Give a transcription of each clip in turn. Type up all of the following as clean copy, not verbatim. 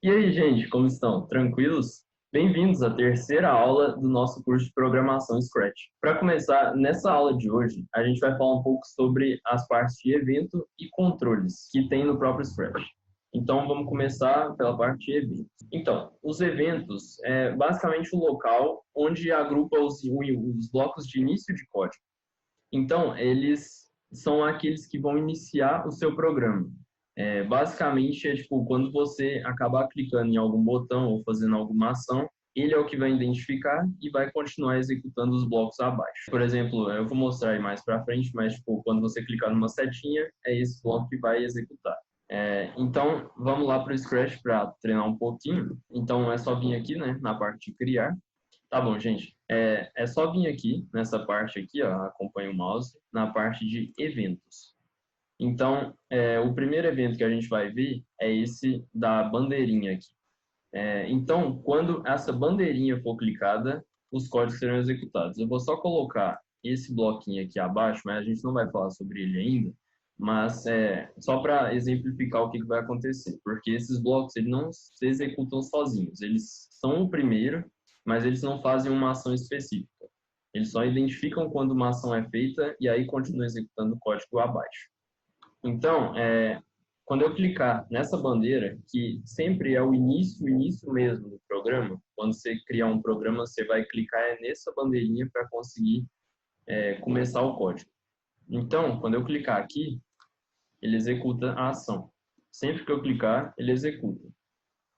E aí, gente, como estão? Tranquilos? Bem-vindos à terceira aula do nosso curso de programação Scratch. Para começar, nessa aula de hoje, a gente vai falar um pouco sobre as partes de evento e controles que tem no próprio Scratch. Então, vamos começar pela parte de eventos. Então, os eventos é basicamente o local onde agrupa os blocos de início de código. Então, eles são aqueles que vão iniciar o seu programa. Basicamente, é tipo, quando você acabar clicando em algum botão ou fazendo alguma ação, ele é o que vai identificar e vai continuar executando os blocos abaixo. Por exemplo, eu vou mostrar aí mais para frente, mas tipo, quando você clicar numa setinha, é esse bloco que vai executar. Então, vamos lá para o Scratch para treinar um pouquinho. Então, é só vir aqui, né, na parte de criar. Tá bom, gente. É só vir aqui, nessa parte aqui, ó, acompanha o mouse, na parte de eventos. Então, o primeiro evento que a gente vai ver é esse da bandeirinha aqui. Então, quando essa bandeirinha for clicada, os códigos serão executados. Eu vou só colocar esse bloquinho aqui abaixo, mas a gente não vai falar sobre ele ainda, mas só para exemplificar o que vai acontecer, porque esses blocos eles não se executam sozinhos, eles são o primeiro, mas eles não fazem uma ação específica. Eles só identificam quando uma ação é feita e aí continuam executando o código abaixo. Então, quando eu clicar nessa bandeira, que sempre é o início mesmo do programa, quando você criar um programa, você vai clicar nessa bandeirinha para conseguir começar o código. Então, quando eu clicar aqui, ele executa a ação. Sempre que eu clicar, ele executa.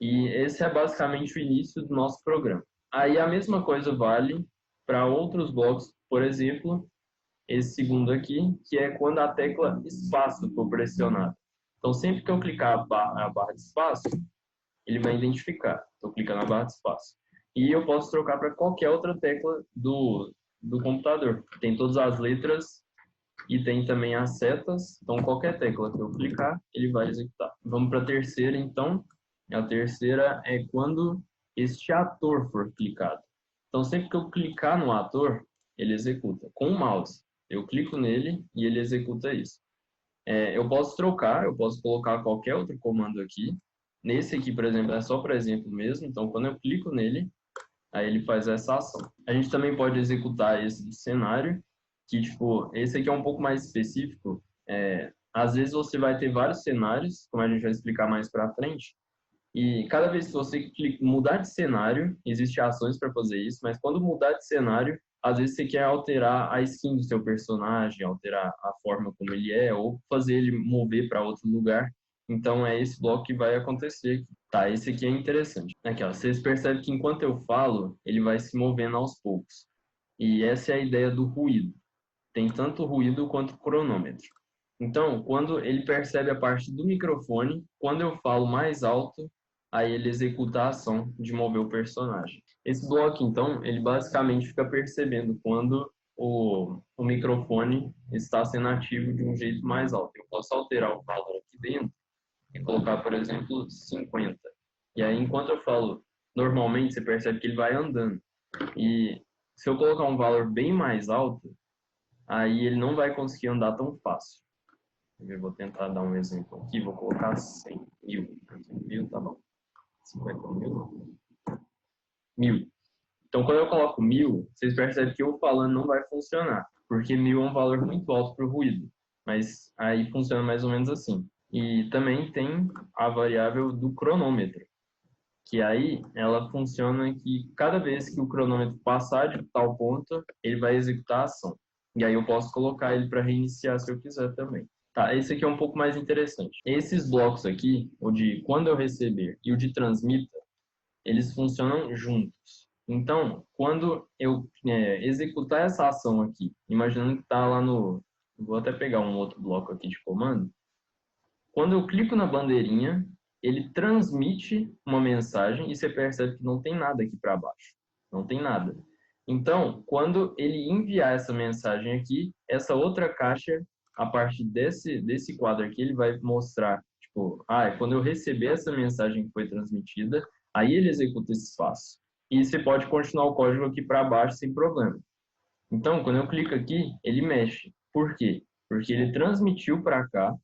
E esse é basicamente o início do nosso programa. Aí a mesma coisa vale para outros blocos, por exemplo, esse segundo aqui, que é quando a tecla espaço for pressionada. Então, sempre que eu clicar a barra de espaço, ele vai identificar. Estou clicando na barra de espaço. E eu posso trocar para qualquer outra tecla do computador. Tem todas as letras e tem também as setas. Então, qualquer tecla que eu clicar, ele vai executar. Vamos para a terceira, então. A terceira é quando este ator for clicado. Então, sempre que eu clicar no ator, ele executa. Com o mouse, eu clico nele e ele executa isso. Eu posso trocar, eu posso colocar qualquer outro comando aqui. Nesse aqui, por exemplo, é só para exemplo mesmo. Então, quando eu clico nele, aí ele faz essa ação. A gente também pode executar esse do cenário, que, tipo, esse aqui é um pouco mais específico. Às vezes você vai ter vários cenários, como a gente vai explicar mais para frente, e cada vez que você mudar de cenário, existem ações para fazer isso, mas quando mudar de cenário, às vezes você quer alterar a skin do seu personagem, alterar a forma como ele é, ou fazer ele mover para outro lugar. Então é esse bloco que vai acontecer aqui. Tá, esse aqui é interessante. Aqui, ó, vocês percebem que enquanto eu falo, ele vai se movendo aos poucos. E essa é a ideia do ruído. Tem tanto ruído quanto cronômetro. Então, quando ele percebe a parte do microfone, quando eu falo mais alto, aí ele executa a ação de mover o personagem. Esse bloco, então, ele basicamente fica percebendo quando o microfone está sendo ativo de um jeito mais alto. Eu posso alterar o valor aqui dentro e colocar, por exemplo, 50. E aí, enquanto eu falo normalmente, você percebe que ele vai andando. E se eu colocar um valor bem mais alto, aí ele não vai conseguir andar tão fácil. Eu vou tentar dar um exemplo aqui, vou colocar 100 mil. 100 mil, tá bom. 50 mil? 1000. Então, quando eu coloco 1000, vocês percebem que eu falando não vai funcionar, porque 1000 é um valor muito alto para o ruído. Mas aí funciona mais ou menos assim. E também tem a variável do cronômetro, que aí ela funciona que cada vez que o cronômetro passar de tal ponto, ele vai executar a ação. E aí eu posso colocar ele para reiniciar se eu quiser também. Tá, esse aqui é um pouco mais interessante. Esses blocos aqui, o de quando eu receber e o de transmita, eles funcionam juntos. Então, quando eu executar essa ação aqui, imaginando que está lá no... Vou até pegar um outro bloco aqui de comando. Quando eu clico na bandeirinha, ele transmite uma mensagem e você percebe que não tem nada aqui para baixo. Não tem nada. Então, quando ele enviar essa mensagem aqui, essa outra caixa, a partir desse quadro aqui, ele vai mostrar, tipo, quando eu receber essa mensagem que foi transmitida, aí ele executa esse espaço. E você pode continuar o código aqui para baixo sem problema. Então, quando eu clico aqui, ele mexe. Por quê? Porque ele transmitiu para cá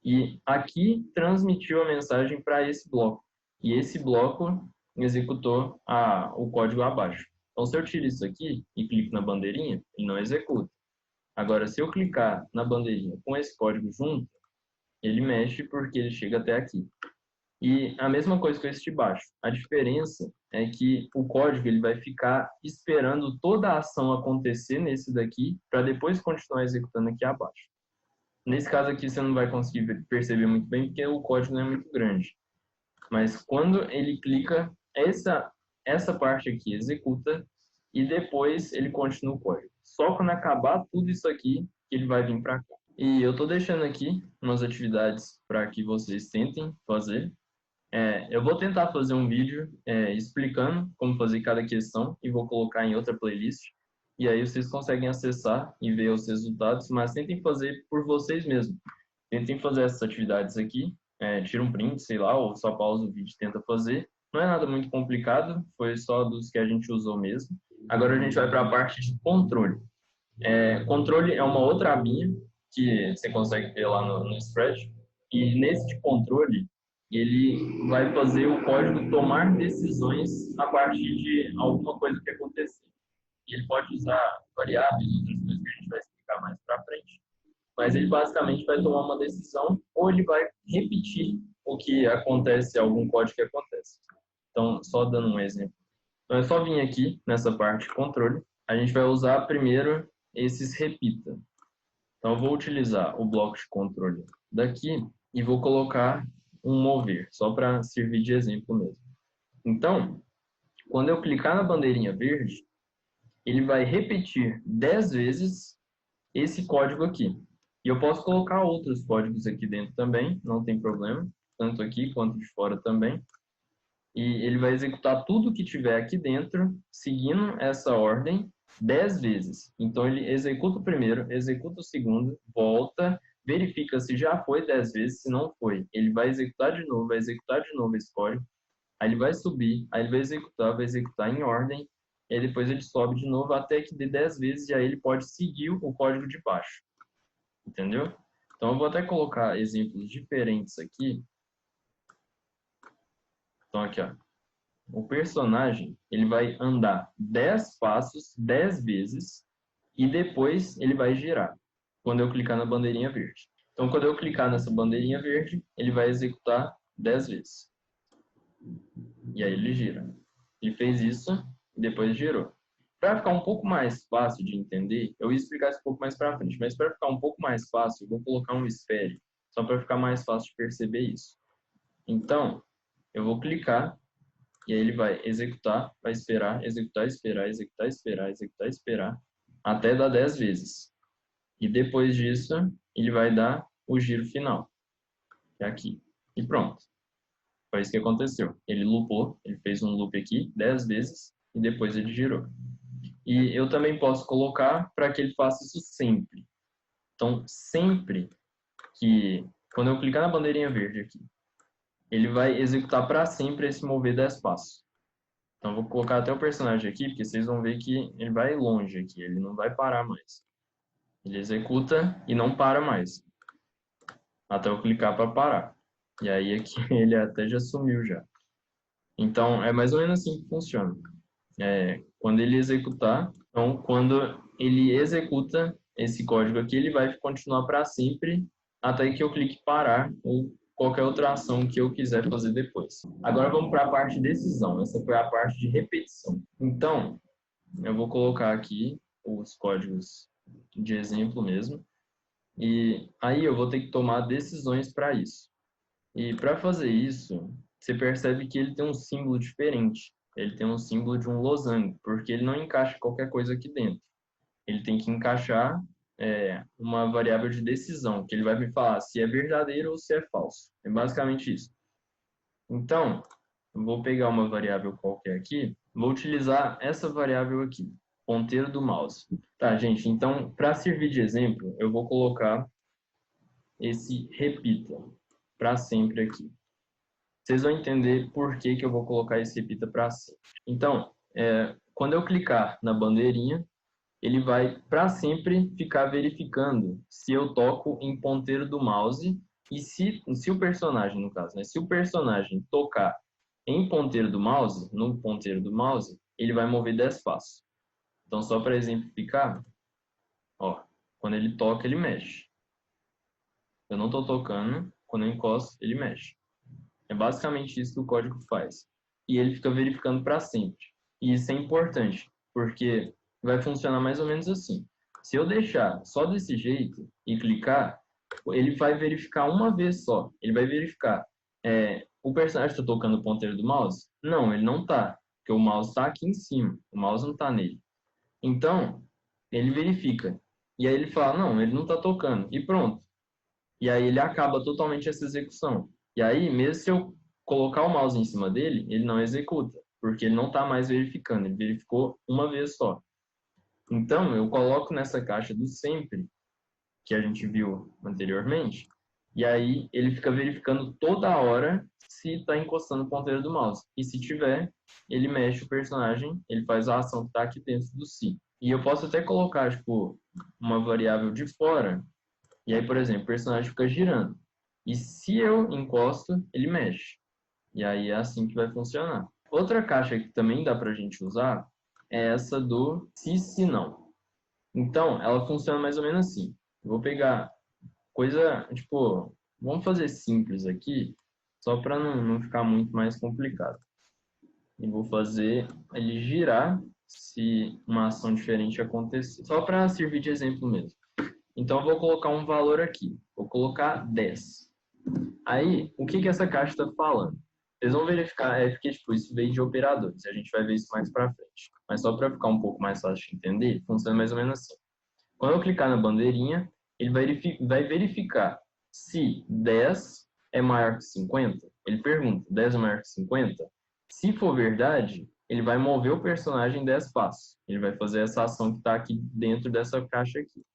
e aqui transmitiu a mensagem para esse bloco. e esse bloco executou o código abaixo. Então, se eu tiro isso aqui e clico na bandeirinha, ele não executa. Agora, se eu clicar na bandeirinha com esse código junto, ele mexe porque ele chega até aqui. E a mesma coisa com esse de baixo. A diferença é que o código ele vai ficar esperando toda a ação acontecer nesse daqui para depois continuar executando aqui abaixo. Nesse caso aqui você não vai conseguir perceber muito bem porque o código não é muito grande. Mas quando ele clica, essa parte aqui executa e depois ele continua o código. Só quando acabar tudo isso aqui que ele vai vir para cá. E eu estou deixando aqui umas atividades para que vocês tentem fazer. Eu vou tentar fazer um vídeo explicando como fazer cada questão e vou colocar em outra playlist. E aí vocês conseguem acessar e ver os resultados, mas tentem fazer por vocês mesmos. Tentem fazer essas atividades aqui, tira um print, sei lá, ou só pausa o vídeo e tenta fazer. Não é nada muito complicado, foi só dos que a gente usou mesmo. Agora a gente vai para a parte de controle. Controle é uma outra abinha que você consegue ver lá no spread. E nesse de controle, ele vai fazer o código tomar decisões a partir de alguma coisa que acontecer. E ele pode usar variáveis, outras coisas que a gente vai explicar mais para frente. Mas ele basicamente vai tomar uma decisão ou ele vai repetir o que acontece, algum código que acontece. Então, só dando um exemplo. Então, é só vir aqui nessa parte de controle. A gente vai usar primeiro esses repita. Então, eu vou utilizar o bloco de controle daqui e vou colocar um mover, só para servir de exemplo mesmo. Então, quando eu clicar na bandeirinha verde, ele vai repetir 10 vezes esse código aqui. E eu posso colocar outros códigos aqui dentro também, não tem problema, tanto aqui quanto de fora também. E ele vai executar tudo que tiver aqui dentro, seguindo essa ordem 10 vezes. Então, ele executa o primeiro, executa o segundo, volta, verifica se já foi 10 vezes, se não foi. Ele vai executar de novo, vai executar de novo esse código. Aí ele vai subir, aí ele vai executar em ordem, e aí depois ele sobe de novo até que dê 10 vezes, e aí ele pode seguir o código de baixo. Entendeu? Então, eu vou até colocar exemplos diferentes aqui. Então, aqui, ó. O personagem, ele vai andar 10 passos, 10 vezes, e depois ele vai girar, quando eu clicar na bandeirinha verde. Então, quando eu clicar nessa bandeirinha verde, ele vai executar 10 vezes. E aí ele gira. Ele fez isso e depois girou. Para ficar um pouco mais fácil de entender, eu ia explicar isso um pouco mais para frente, mas para ficar um pouco mais fácil, eu vou colocar um espere, só para ficar mais fácil de perceber isso. Então, eu vou clicar, e aí ele vai executar, vai esperar, executar, esperar, executar, esperar, executar, esperar, até dar 10 vezes. E depois disso, ele vai dar o giro final, que é aqui. E pronto. Foi isso que aconteceu. Ele loopou, ele fez um loop aqui 10 vezes, e depois ele girou. E eu também posso colocar para que ele faça isso sempre. Então, sempre que, quando eu clicar na bandeirinha verde aqui, ele vai executar para sempre esse mover 10 passos. Então, eu vou colocar até o personagem aqui, porque vocês vão ver que ele vai longe aqui, ele não vai parar mais. Ele executa e não para mais, até eu clicar para parar. E aí aqui ele até já sumiu já. Então, é mais ou menos assim que funciona. Quando ele executar, então, quando ele executa esse código aqui, ele vai continuar para sempre, até que eu clique parar, ou qualquer outra ação que eu quiser fazer depois. Agora vamos para a parte de decisão. Essa foi a parte de repetição. Então, eu vou colocar aqui os códigos de exemplo mesmo. E aí eu vou ter que tomar decisões para isso. E para fazer isso, você percebe que ele tem um símbolo diferente. Ele tem um símbolo de um losango, porque ele não encaixa qualquer coisa aqui dentro. Ele tem que encaixar uma variável de decisão, que ele vai me falar se é verdadeiro ou se é falso. É basicamente isso. Então, eu vou pegar uma variável qualquer aqui, vou utilizar essa variável aqui, ponteiro do mouse. Tá, gente, então, para servir de exemplo, eu vou colocar esse repita para sempre aqui. Vocês vão entender por que eu vou colocar esse repita para sempre. Então, quando eu clicar na bandeirinha, ele vai para sempre ficar verificando se eu toco em ponteiro do mouse e se o personagem, no caso, né, se o personagem tocar Em ponteiro do mouse, no ponteiro do mouse, ele vai mover 10 passos. Então, só para exemplificar, ó, quando ele toca, ele mexe. Eu não estou tocando, quando eu encosto, ele mexe. É basicamente isso que o código faz. E ele fica verificando para sempre. E isso é importante, porque vai funcionar mais ou menos assim. Se eu deixar só desse jeito e clicar, ele vai verificar uma vez só. Ele vai verificar, o personagem está tocando o ponteiro do mouse? Não, ele não está, porque o mouse está aqui em cima, o mouse não está nele. Então, ele verifica. E aí ele fala, não, ele não está tocando. E pronto. E aí ele acaba totalmente essa execução. E aí, mesmo se eu colocar o mouse em cima dele, ele não executa, porque ele não está mais verificando, ele verificou uma vez só. Então, eu coloco nessa caixa do sempre, que a gente viu anteriormente, e aí ele fica verificando toda hora se está encostando o ponteiro do mouse. E se tiver, ele mexe o personagem, ele faz a ação que está aqui dentro do si. E eu posso até colocar, tipo, uma variável de fora, e aí, por exemplo, o personagem fica girando. E se eu encosto, ele mexe. E aí é assim que vai funcionar. Outra caixa que também dá para a gente usar é essa do se não. Então, ela funciona mais ou menos assim. Eu vou pegar coisa, tipo, vamos fazer simples aqui, só para não ficar muito mais complicado. E vou fazer ele girar se uma ação diferente acontecer. Só para servir de exemplo mesmo. Então, eu vou colocar um valor aqui. Vou colocar 10. Aí, o que essa caixa está falando? Vocês vão verificar, porque tipo, isso veio de operadores. A gente vai ver isso mais para frente. Mas só para ficar um pouco mais fácil de entender, funciona mais ou menos assim. Quando eu clicar na bandeirinha, ele vai verificar se 10 é maior que 50. Ele pergunta, 10 é maior que 50? Se for verdade, ele vai mover o personagem 10 passos. Ele vai fazer essa ação que está aqui dentro dessa caixa aqui.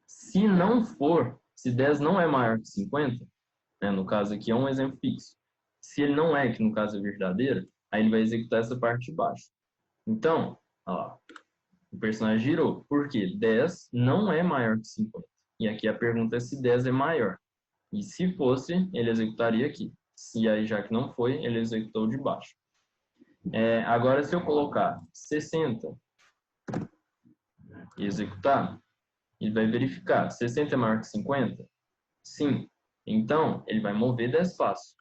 Se não for, se 10 não é maior que 50, né, no caso aqui é um exemplo fixo. Se ele não é, que no caso é verdadeiro, aí ele vai executar essa parte de baixo. Então, olha lá, o personagem girou. Por quê? 10 não é maior que 50. E aqui a pergunta é se 10 é maior. E se fosse, ele executaria aqui. Se aí já que não foi, ele executou de baixo. Agora, se eu colocar 60 e executar, ele vai verificar. 60 é maior que 50? Sim. Então, ele vai mover 10 passos.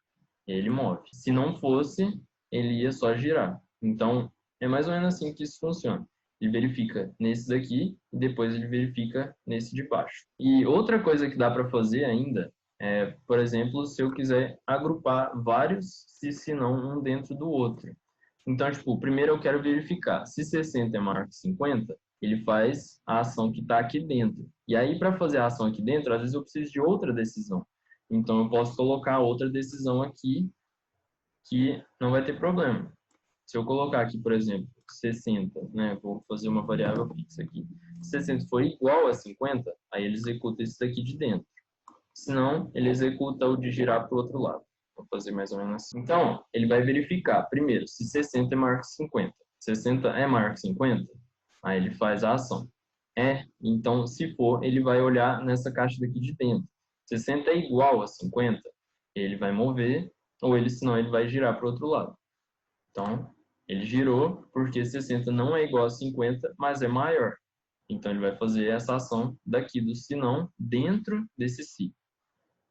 Ele move. Se não fosse, ele ia só girar. Então, é mais ou menos assim que isso funciona. Ele verifica nesse daqui e depois ele verifica nesse de baixo. E outra coisa que dá para fazer ainda é, por exemplo, se eu quiser agrupar vários se não um dentro do outro. Então, tipo, primeiro eu quero verificar se 60 é maior que 50, ele faz a ação que está aqui dentro. E aí, para fazer a ação aqui dentro, às vezes eu preciso de outra decisão. Então, eu posso colocar outra decisão aqui que não vai ter problema. Se eu colocar aqui, por exemplo, 60, né, vou fazer uma variável fixa aqui. Se 60 for igual a 50, aí ele executa esse daqui de dentro. Senão, ele executa o de girar para o outro lado. Vou fazer mais ou menos assim. Então, ele vai verificar, primeiro, se 60 é maior que 50. 60 é maior que 50? Aí ele faz a ação. Então, se for, ele vai olhar nessa caixa daqui de dentro. 60 é igual a 50? Ele vai mover, ou senão ele vai girar para o outro lado. Então, ele girou porque 60 não é igual a 50, mas é maior. Então, ele vai fazer essa ação daqui do senão dentro desse se.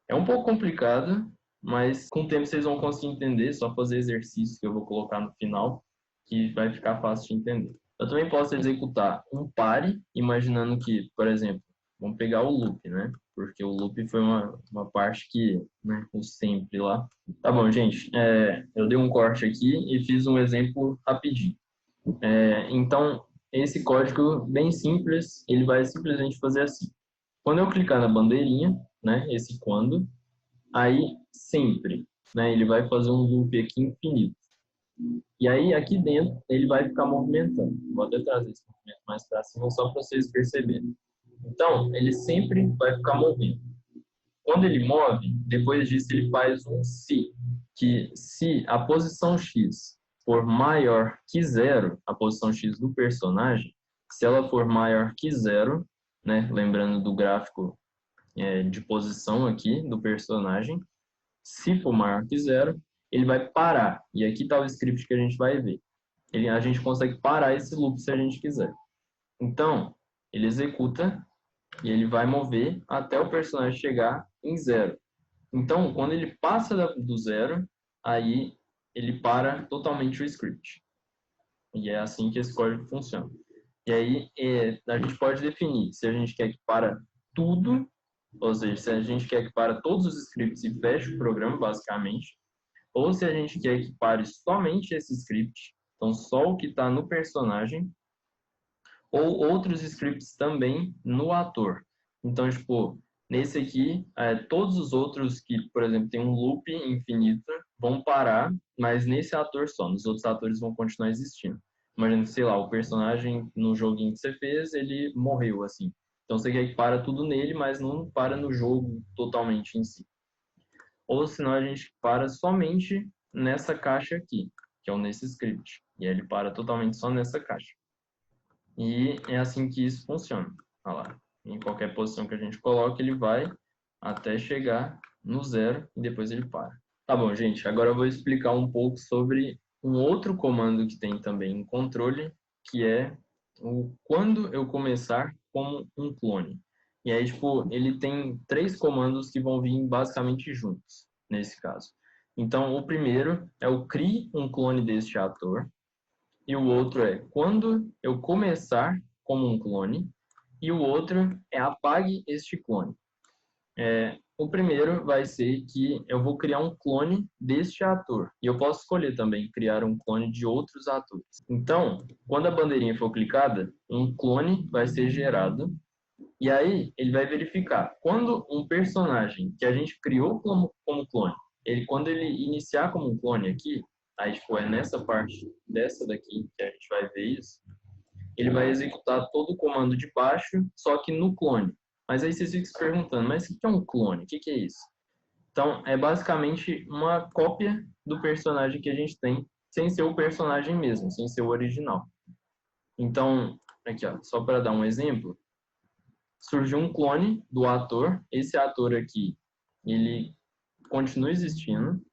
É um pouco complicado, mas com o tempo vocês vão conseguir entender, só fazer exercício que eu vou colocar no final, que vai ficar fácil de entender. Eu também posso executar um pare, imaginando que, por exemplo, vamos pegar o loop, né? Porque o loop foi uma parte que, né, o sempre lá. Tá bom, gente, eu dei um corte aqui e fiz um exemplo rapidinho. Então, esse código bem simples, ele vai simplesmente fazer assim. Quando eu clicar na bandeirinha, né, esse quando, aí sempre, né, ele vai fazer um loop aqui infinito. E aí, aqui dentro, ele vai ficar movimentando. Vou até trazer esse movimento mais para cima, só para vocês perceberem. Então, ele sempre vai ficar movendo. Quando ele move, depois disso ele faz um se, que se a posição x for maior que zero, a posição x do personagem, se ela for maior que zero, né, lembrando do gráfico de posição aqui do personagem, se for maior que zero, ele vai parar. E aqui está o script que a gente vai ver. A gente consegue parar esse loop se a gente quiser. Então, ele executa e ele vai mover até o personagem chegar em 0. Então, quando ele passa do 0, aí ele para totalmente o script. E é assim que esse código funciona. E aí a gente pode definir se a gente quer que para tudo, ou seja, se a gente quer que para todos os scripts e feche o programa, basicamente, ou se a gente quer que pare somente esse script, então só o que está no personagem, ou outros scripts também no ator. Então, tipo, nesse aqui, todos os outros que, por exemplo, tem um loop infinito, vão parar, mas nesse ator só, nos outros atores vão continuar existindo. Imagina, sei lá, o personagem no joguinho que você fez, ele morreu, assim. Então você quer que para tudo nele, mas não para no jogo totalmente em si. Ou senão a gente para somente nessa caixa aqui, que é o nesse script. E aí ele para totalmente só nessa caixa. E é assim que isso funciona. Olha lá. Em qualquer posição que a gente coloque, ele vai até chegar no 0 e depois ele para. Tá bom, gente. Agora eu vou explicar um pouco sobre um outro comando que tem também em controle, que é o quando eu começar como um clone. E aí, tipo, ele tem 3 comandos que vão vir basicamente juntos, nesse caso. Então, o primeiro é o crie um clone deste ator. E o outro é quando eu começar como um clone. E o outro é apague este clone. O primeiro vai ser que eu vou criar um clone deste ator. E eu posso escolher também criar um clone de outros atores. Então, quando a bandeirinha for clicada, um clone vai ser gerado. E aí, ele vai verificar. Quando um personagem que a gente criou como clone, quando ele iniciar como um clone aqui, aí tipo, é nessa parte dessa daqui que a gente vai ver isso, ele vai executar todo o comando de baixo, só que no clone. Mas aí vocês ficam se perguntando, mas o que é um clone? O que é isso? Então, é basicamente uma cópia do personagem que a gente tem, sem ser o personagem mesmo, sem ser o original. Então, aqui ó, só para dar um exemplo, surgiu um clone do ator, esse ator aqui, ele continua existindo.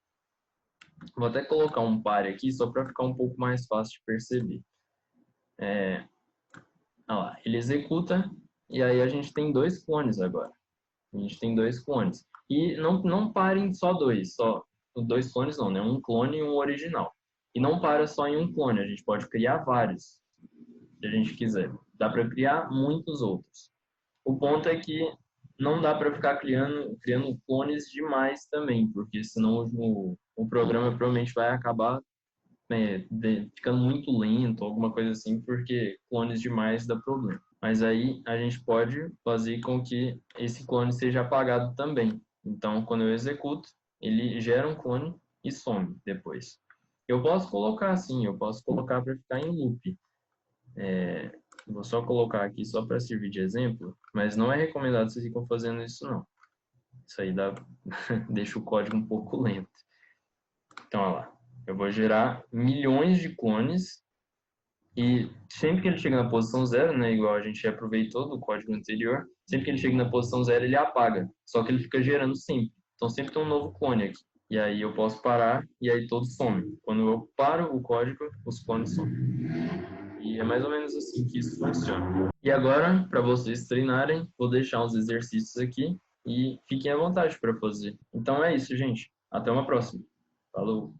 Vou até colocar um pare aqui, só para ficar um pouco mais fácil de perceber. Olha lá, ele executa, e aí a gente tem 2 clones agora. A gente tem 2 clones. E não parem só 2, só 2 clones não, né? Um clone e um original. E não para só em um clone, a gente pode criar vários, se a gente quiser. Dá para criar muitos outros. O ponto é que não dá para ficar criando clones demais também, porque senão o programa provavelmente vai acabar ficando muito lento, alguma coisa assim, porque clones demais dá problema. Mas aí a gente pode fazer com que esse clone seja apagado também. Então, quando eu executo, ele gera um clone e some depois. Eu posso colocar assim, eu posso colocar para ficar em loop. Vou só colocar aqui só para servir de exemplo, mas não é recomendado vocês ficarem fazendo isso não. Isso aí deixa o código um pouco lento. Então, olha lá. Eu vou gerar milhões de clones e sempre que ele chega na posição 0, né, igual a gente aproveitou do código anterior, sempre que ele chega na posição 0 ele apaga, só que ele fica gerando sempre. Então sempre tem um novo clone aqui. E aí eu posso parar e aí todos somem. Quando eu paro o código, os clones somem. E é mais ou menos assim que isso funciona. E agora, para vocês treinarem, vou deixar uns exercícios aqui e fiquem à vontade para fazer. Então é isso, gente. Até uma próxima. Falou!